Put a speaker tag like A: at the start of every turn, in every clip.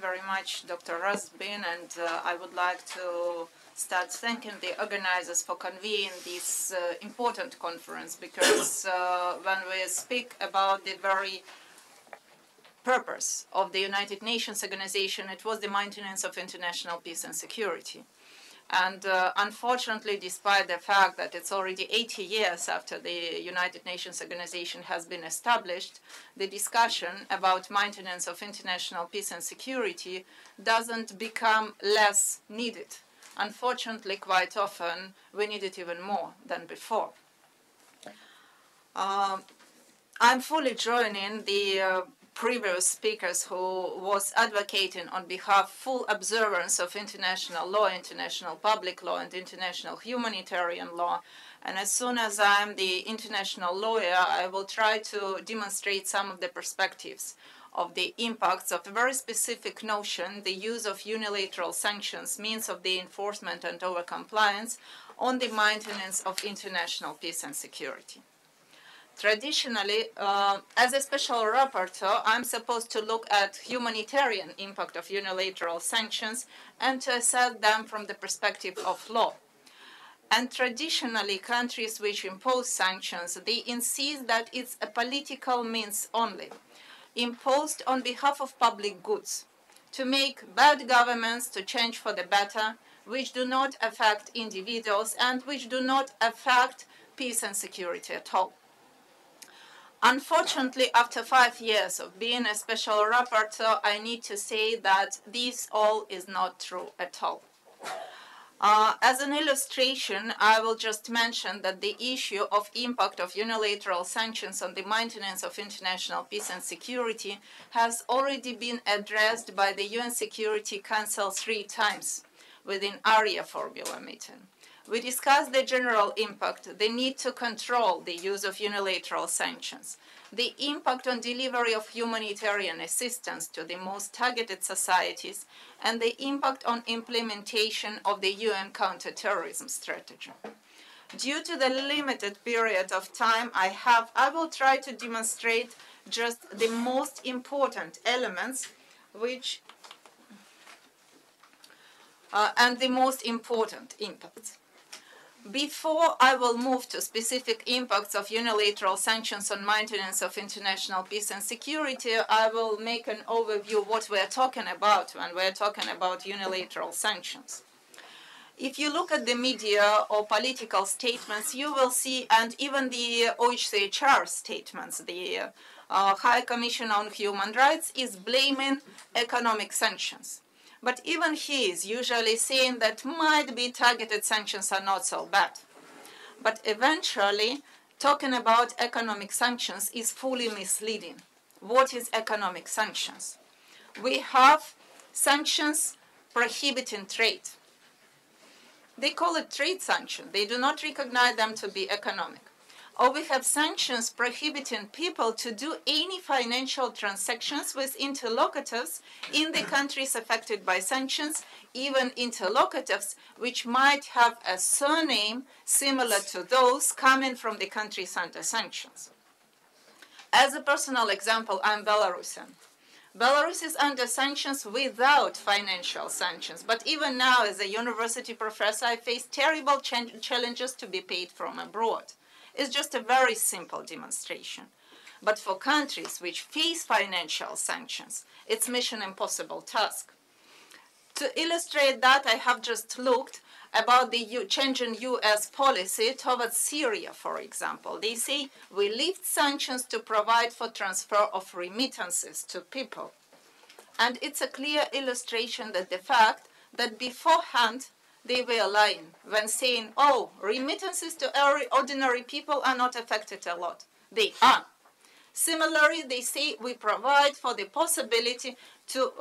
A: very much, Dr. Rasbin, and I would like to start thanking the organizers for convening this important conference, because when we speak about the very purpose of the United Nations organization, it was the maintenance of international peace and security. And unfortunately, despite the fact that it's already 80 years after the United Nations organization has been established, the discussion about maintenance of international peace and security doesn't become less needed. Unfortunately, quite often, we need it even more than before. I'm fully joining the previous speakers who was advocating on behalf full observance of international law, international public law, and international humanitarian law. And as soon as I'm the international lawyer, I will try to demonstrate some of the perspectives of the impacts of a very specific notion, the use of unilateral sanctions, means of the enforcement and over-compliance, on the maintenance of international peace and security. Traditionally, as a special rapporteur, I'm supposed to look at humanitarian impact of unilateral sanctions and to assess them from the perspective of law. And traditionally, countries which impose sanctions, they insist that it's a political means only, imposed on behalf of public goods, to make bad governments to change for the better, which do not affect individuals and which do not affect peace and security at all. Unfortunately, after 5 years of being a special rapporteur, I need to say that this all is not true at all. As an illustration, I will just mention that the issue of impact of unilateral sanctions on the maintenance of international peace and security has already been addressed by the UN Security Council 3 times within ARIA formula meeting. We discussed the general impact, the need to control the use of unilateral sanctions, the impact on delivery of humanitarian assistance to the most targeted societies, and the impact on implementation of the UN counterterrorism strategy. Due to the limited period of time I will try to demonstrate just the most important elements and the most important impacts. Before I will move to specific impacts of unilateral sanctions on maintenance of international peace and security, I will make an overview of what we're talking about when we're talking about unilateral sanctions. If you look at the media or political statements, you will see, and even the OHCHR statements, the High Commission on Human Rights is blaming economic sanctions. But even he is usually saying that might be targeted sanctions are not so bad. But eventually, talking about economic sanctions is fully misleading. What is economic sanctions? We have sanctions prohibiting trade. They call it trade sanction. They do not recognize them to be economic. Or we have sanctions prohibiting people to do any financial transactions with interlocutors in the countries affected by sanctions, even interlocutors which might have a surname similar to those coming from the countries under sanctions. As a personal example, I'm Belarusian. Belarus is under sanctions without financial sanctions, but even now as a university professor, I face terrible challenges to be paid from abroad. It's just a very simple demonstration. But for countries which face financial sanctions, it's mission impossible task. To illustrate that, I have just looked about the change in US policy towards Syria, for example. They say we lift sanctions to provide for transfer of remittances to people. And it's a clear illustration that the fact that beforehand they were lying when saying, oh, remittances to ordinary people are not affected a lot. They are. Similarly, they say we provide for the possibility to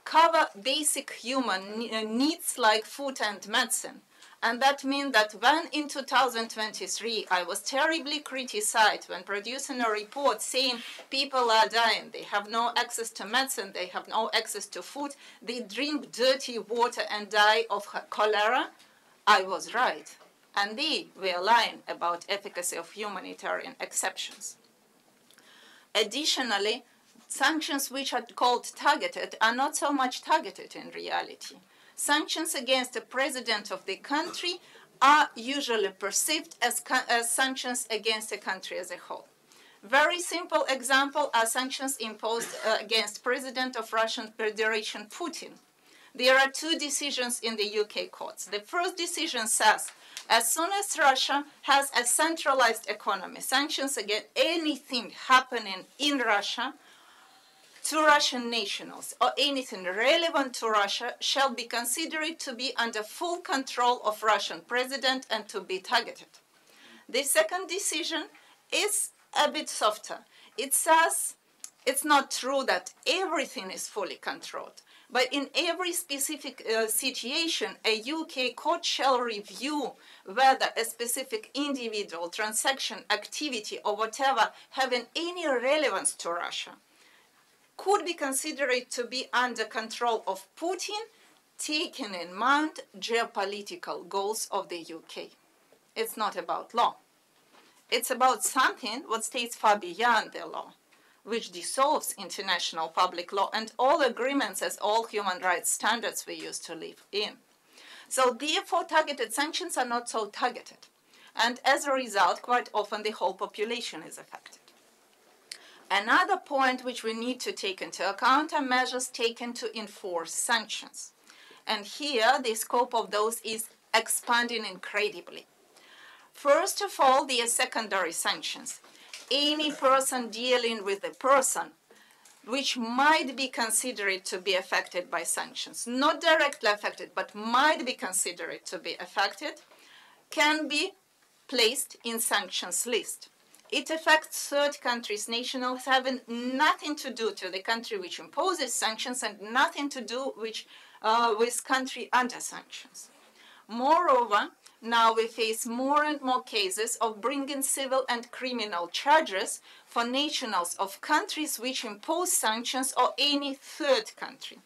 A: cover basic human needs like food and medicine. And that means that when in 2023 I was terribly criticized when producing a report saying people are dying, they have no access to medicine, they have no access to food, they drink dirty water and die of cholera, I was right. And they were lying about efficacy of humanitarian exceptions. Additionally, Sanctions which are called targeted are not so much targeted in reality. Sanctions against the president of the country are usually perceived as sanctions against the country as a whole. Very simple example are sanctions imposed against President of Russian Federation Putin. There are two decisions in the UK courts. The first decision says, as soon as Russia has a centralized economy, sanctions against anything happening in Russia to Russian nationals or anything relevant to Russia shall be considered to be under full control of Russian president and to be targeted. The second decision is a bit softer. It says it's not true that everything is fully controlled, but in every specific situation, a UK court shall review whether a specific individual, transaction, activity, or whatever having any relevance to Russia could be considered to be under control of Putin, taking in mind geopolitical goals of the UK. It's not about law. It's about something what stays far beyond the law, which dissolves international public law and all agreements as all human rights standards we used to live in. So therefore, targeted sanctions are not so targeted. And as a result, quite often the whole population is affected. Another point which we need to take into account are measures taken to enforce sanctions. And here, the scope of those is expanding incredibly. First of all, there are secondary sanctions. Any person dealing with a person which might be considered to be affected by sanctions, not directly affected, but might be considered to be affected, can be placed in sanctions list. It affects third countries' nationals having nothing to do to the country which imposes sanctions and nothing to do with country under sanctions. Moreover, now we face more and more cases of bringing civil and criminal charges for nationals of countries which impose sanctions or any third country.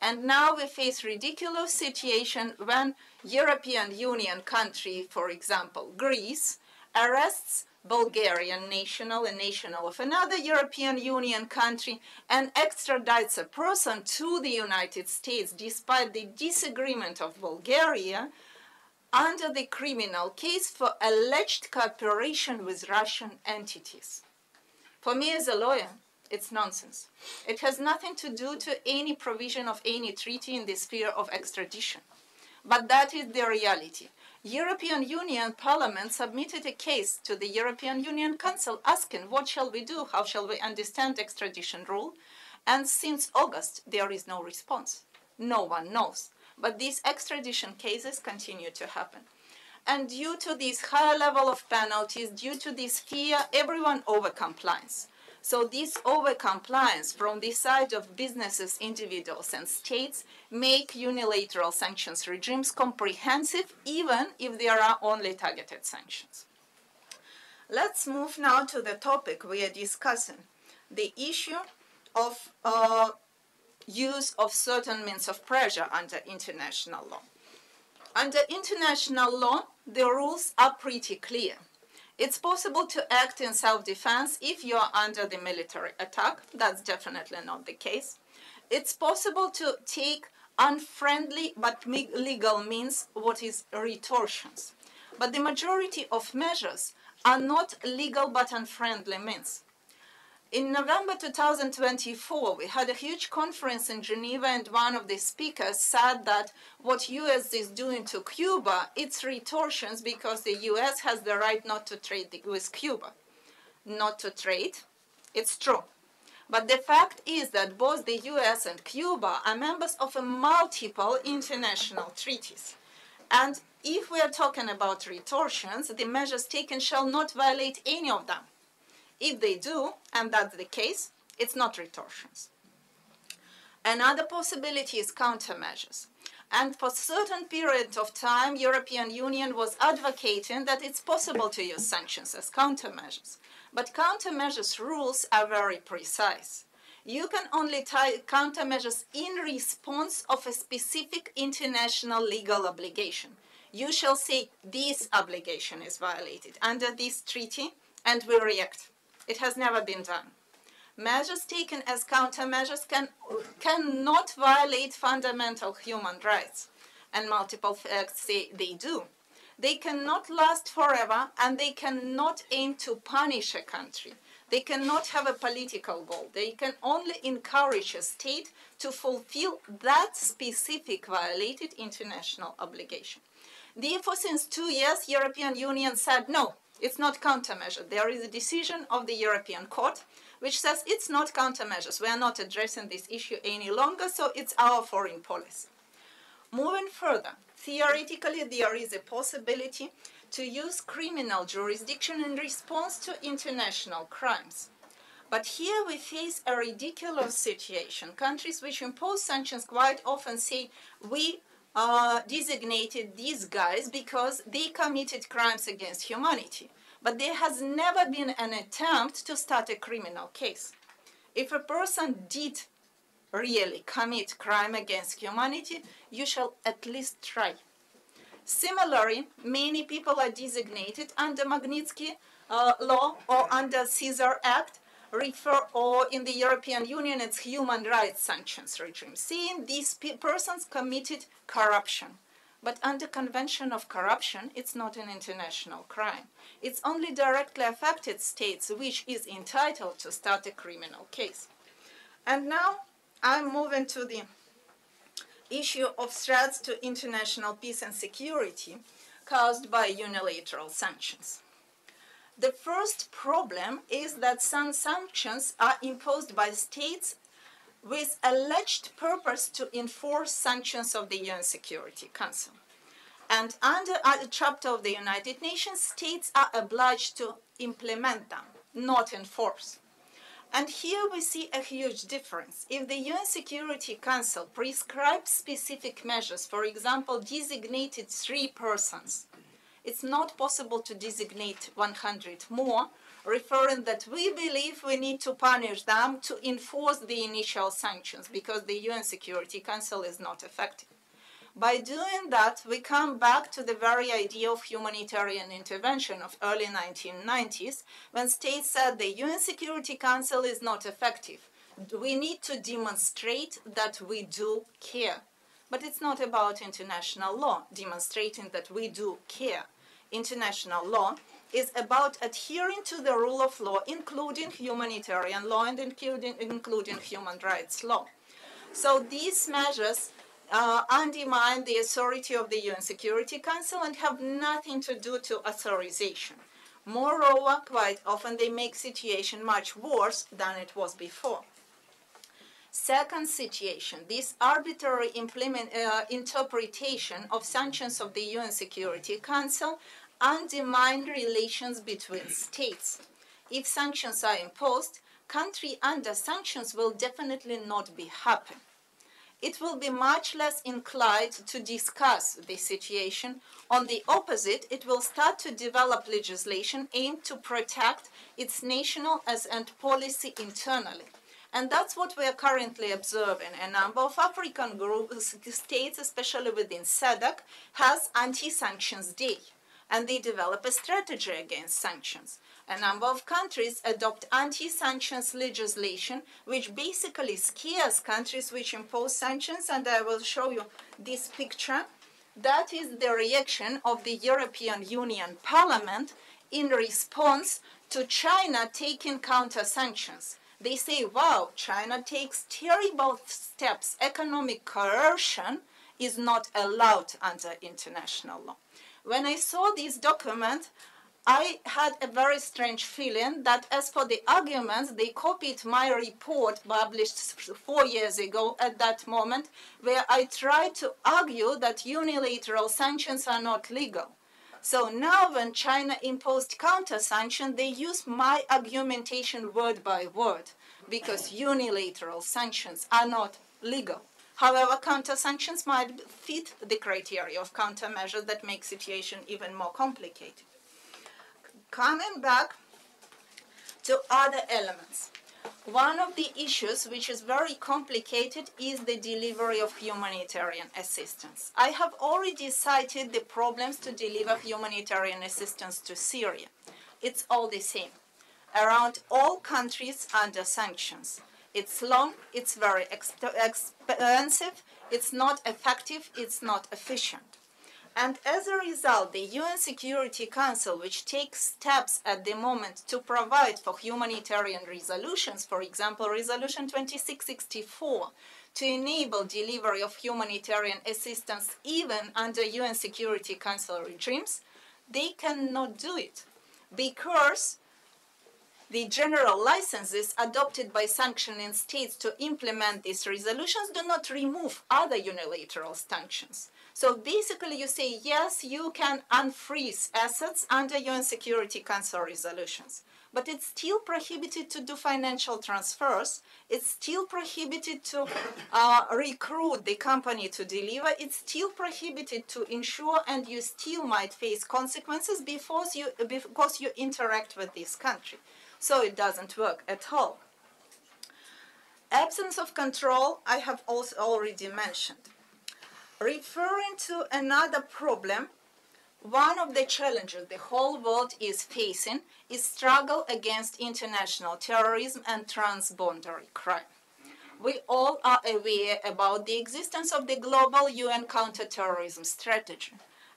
A: And now we face ridiculous situation when European Union country, for example, Greece, arrests Bulgarian national, a national of another European Union country, and extradites a person to the United States despite the disagreement of Bulgaria under the criminal case for alleged cooperation with Russian entities. For me as a lawyer, it's nonsense. It has nothing to do to any provision of any treaty in the sphere of extradition. But that is the reality. European Union Parliament submitted a case to the European Union Council asking what shall we do, how shall we understand extradition rule, and since August there is no response. No one knows. But these extradition cases continue to happen. And due to this higher level of penalties, due to this fear, everyone over-complies. So this over-compliance from the side of businesses, individuals, and states make unilateral sanctions regimes comprehensive, even if there are only targeted sanctions. Let's move now to the topic we are discussing, the issue of use of certain means of pressure under international law. Under international law, the rules are pretty clear. It's possible to act in self-defense if you are under the military attack. That's definitely not the case. It's possible to take unfriendly but legal means, what is retortions. But the majority of measures are not legal but unfriendly means. In November 2024, we had a huge conference in Geneva, and one of the speakers said that what US is doing to Cuba, it's retortions because the US has the right not to trade with Cuba. Not to trade, it's true. But the fact is that both the US and Cuba are members of multiple international treaties. And if we are talking about retortions, the measures taken shall not violate any of them. If they do, and that's the case, it's not retortions. Another possibility is countermeasures. And for a certain period of time, European Union was advocating that it's possible to use sanctions as countermeasures. But countermeasures rules are very precise. You can only tie countermeasures in response of a specific international legal obligation. You shall say this obligation is violated under this treaty, and we react. It has never been done. Measures taken as countermeasures cannot violate fundamental human rights. And multiple facts say they do. They cannot last forever, and they cannot aim to punish a country. They cannot have a political goal. They can only encourage a state to fulfill that specific violated international obligation. Therefore, since 2 years, European Union said, no, it's not countermeasure. There is a decision of the European Court which says it's not countermeasures. We are not addressing this issue any longer, so it's our foreign policy. Moving further, theoretically, there is a possibility to use criminal jurisdiction in response to international crimes. But here we face a ridiculous situation. Countries which impose sanctions quite often say, we designated these guys because they committed crimes against humanity. But there has never been an attempt to start a criminal case. If a person did really commit crime against humanity, you shall at least try. Similarly, many people are designated under Magnitsky law or under Caesar Act, or in the European Union it's human rights sanctions regime, saying these persons committed corruption. But under Convention of Corruption, it's not an international crime. It's only directly affected states which is entitled to start a criminal case. And now I'm moving to the issue of threats to international peace and security caused by unilateral sanctions. The first problem is that some sanctions are imposed by states with alleged purpose to enforce sanctions of the UN Security Council. And under a chapter of the United Nations, states are obliged to implement them, not enforce. And here we see a huge difference. If the UN Security Council prescribes specific measures, for example, designated 3 persons, it's not possible to designate 100 more, referring that we believe we need to punish them to enforce the initial sanctions because the UN Security Council is not effective. By doing that, we come back to the very idea of humanitarian intervention of early 1990s, when states said the UN Security Council is not effective. We need to demonstrate that we do care. But it's not about international law, demonstrating that we do care. International law is about adhering to the rule of law, including humanitarian law and including human rights law. So these measures undermine the authority of the UN Security Council and have nothing to do to authorization. Moreover, quite often they make situation much worse than it was before. Second situation, this arbitrary interpretation of sanctions of the UN Security Council undermine relations between states. If sanctions are imposed, country under sanctions will definitely not be happy. It will be much less inclined to discuss the situation. On the opposite, it will start to develop legislation aimed to protect its national and policy internally. And that's what we are currently observing. A number of African groups, states, especially within SADC, has anti-sanctions day, and they develop a strategy against sanctions. A number of countries adopt anti-sanctions legislation, which basically scares countries which impose sanctions, and I will show you this picture. That is the reaction of the European Union Parliament in response to China taking counter-sanctions. They say, wow, China takes terrible steps. Economic coercion is not allowed under international law. When I saw this document, I had a very strange feeling that as for the arguments, they copied my report published 4 years ago at that moment, where I tried to argue that unilateral sanctions are not legal. So now when China imposed counter-sanction, they used my argumentation word by word, because unilateral sanctions are not legal. However, counter-sanctions might fit the criteria of countermeasures that make situation even more complicated. Coming back to other elements. One of the issues which is very complicated is the delivery of humanitarian assistance. I have already cited the problems to deliver humanitarian assistance to Syria. It's all the same. around all countries under sanctions. It's long, it's very expensive, it's not effective, it's not efficient. And as a result, the UN Security Council, which takes steps at the moment to provide for humanitarian resolutions, for example, Resolution 2664, to enable delivery of humanitarian assistance even under UN Security Council regimes, they cannot do it because the general licenses adopted by sanctioning states to implement these resolutions do not remove other unilateral sanctions. So basically you say, yes, you can unfreeze assets under UN Security Council resolutions, but it's still prohibited to do financial transfers. It's still prohibited to recruit the company to deliver. It's still prohibited to insure, and you still might face consequences because you interact with this country. So it doesn't work at all. Absence of control, I have also already mentioned. Referring to another problem, one of the challenges the whole world is facing is struggle against international terrorism and transboundary crime. We all are aware about the existence of the global UN counterterrorism strategy,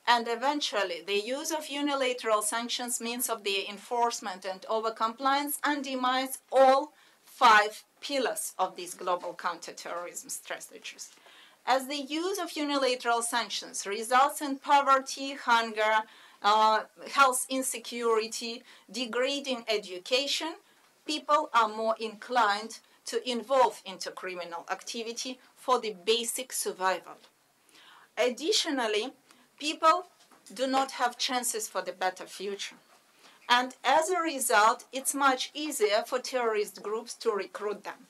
A: and eventually the use of unilateral sanctions means of their enforcement and overcompliance undermines all 5 pillars of these global counterterrorism strategies. As the use of unilateral sanctions results in poverty, hunger, health insecurity, degrading education, people are more inclined to involve into criminal activity for the basic survival. Additionally, people do not have chances for the better future. And as a result, it's much easier for terrorist groups to recruit them.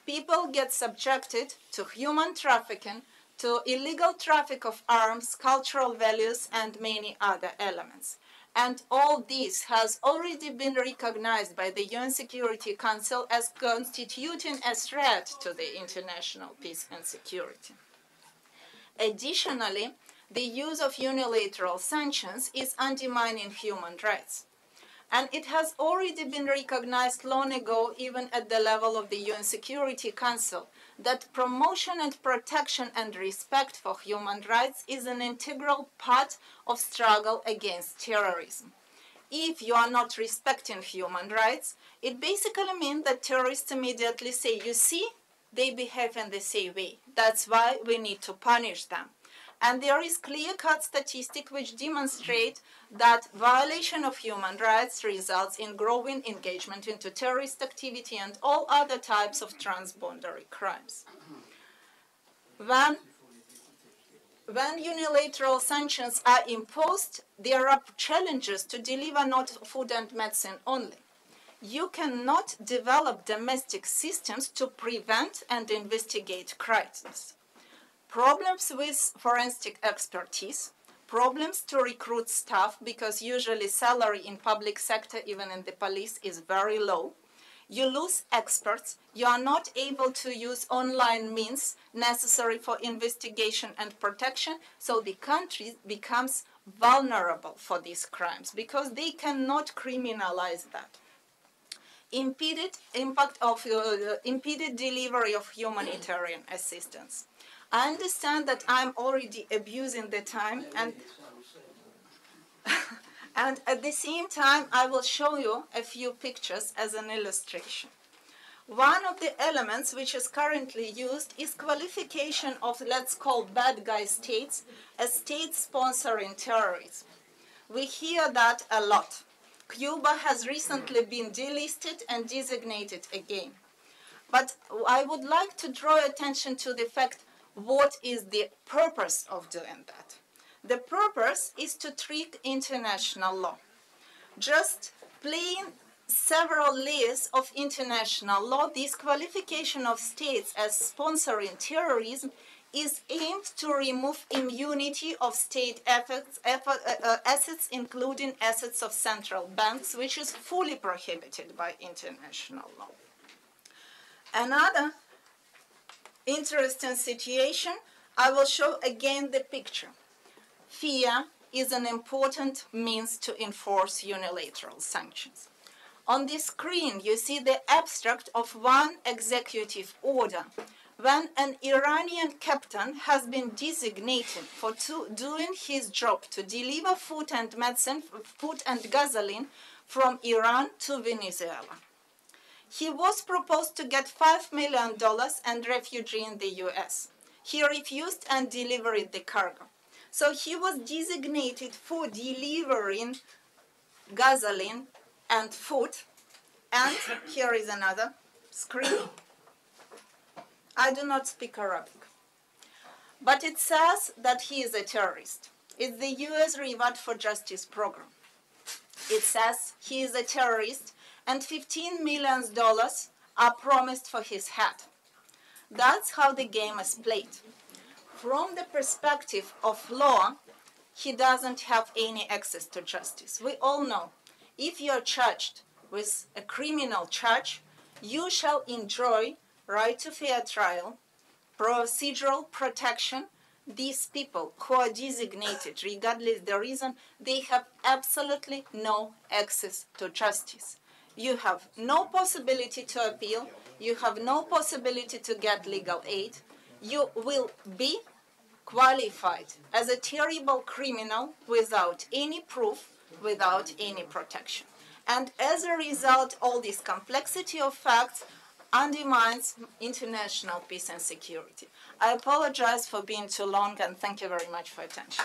A: People get subjected to human trafficking, to illegal traffic of arms, cultural values, and many other elements. And all this has already been recognized by the UN Security Council as constituting a threat to the international peace and security. Additionally, the use of unilateral sanctions is undermining human rights. And it has already been recognized long ago, even at the level of the UN Security Council, that promotion and protection and respect for human rights is an integral part of struggle against terrorism. If you are not respecting human rights, it basically means that terrorists immediately say, you see, they behave in the same way. That's why we need to punish them. And there is clear-cut statistics which demonstrate that violation of human rights results in growing engagement into terrorist activity and all other types of transboundary crimes. When unilateral sanctions are imposed, there are challenges to deliver not food and medicine only. You cannot develop domestic systems to prevent and investigate crises. Problems with forensic expertise, problems to recruit staff because usually salary in public sector, even in the police, is very low. You lose experts. You are not able to use online means necessary for investigation and protection, so the country becomes vulnerable for these crimes because they cannot criminalize that. Impeded delivery of humanitarian assistance. I understand that I'm already abusing the time, and at the same time I will show you a few pictures as an illustration. One of the elements which is currently used is qualification of, let's call, bad guy states as states sponsoring terrorism. We hear that a lot. Cuba has recently been delisted and designated again. But I would like to draw attention to the fact what is the purpose of doing that. The purpose is to trick international law. Just playing several layers of international law, this qualification of states as sponsoring terrorism is aimed to remove immunity of state assets, including assets of central banks, which is fully prohibited by international law. Another interesting situation, I will show again the picture. Fear is an important means to enforce unilateral sanctions. On the screen, you see the abstract of one executive order. When an Iranian captain has been designated for doing his job to deliver food and medicine, food and gasoline from Iran to Venezuela. He was proposed to get $5 million and refugee in the US. He refused and delivered the cargo. So he was designated for delivering gasoline and food. And here is another screen. I do not speak Arabic. But it says that he is a terrorist. It's the US Reward for Justice program. It says he is a terrorist and $15 million are promised for his head. That's how the game is played. From the perspective of law, he doesn't have any access to justice. We all know, if you're charged with a criminal charge, you shall enjoy right to fair trial, procedural protection. These people who are designated, regardless of the reason, they have absolutely no access to justice. You have no possibility to appeal. You have no possibility to get legal aid. You will be qualified as a terrible criminal without any proof, without any protection. And as a result, all this complexity of facts undermines international peace and security. I apologize for being too long, and thank you very much for your attention.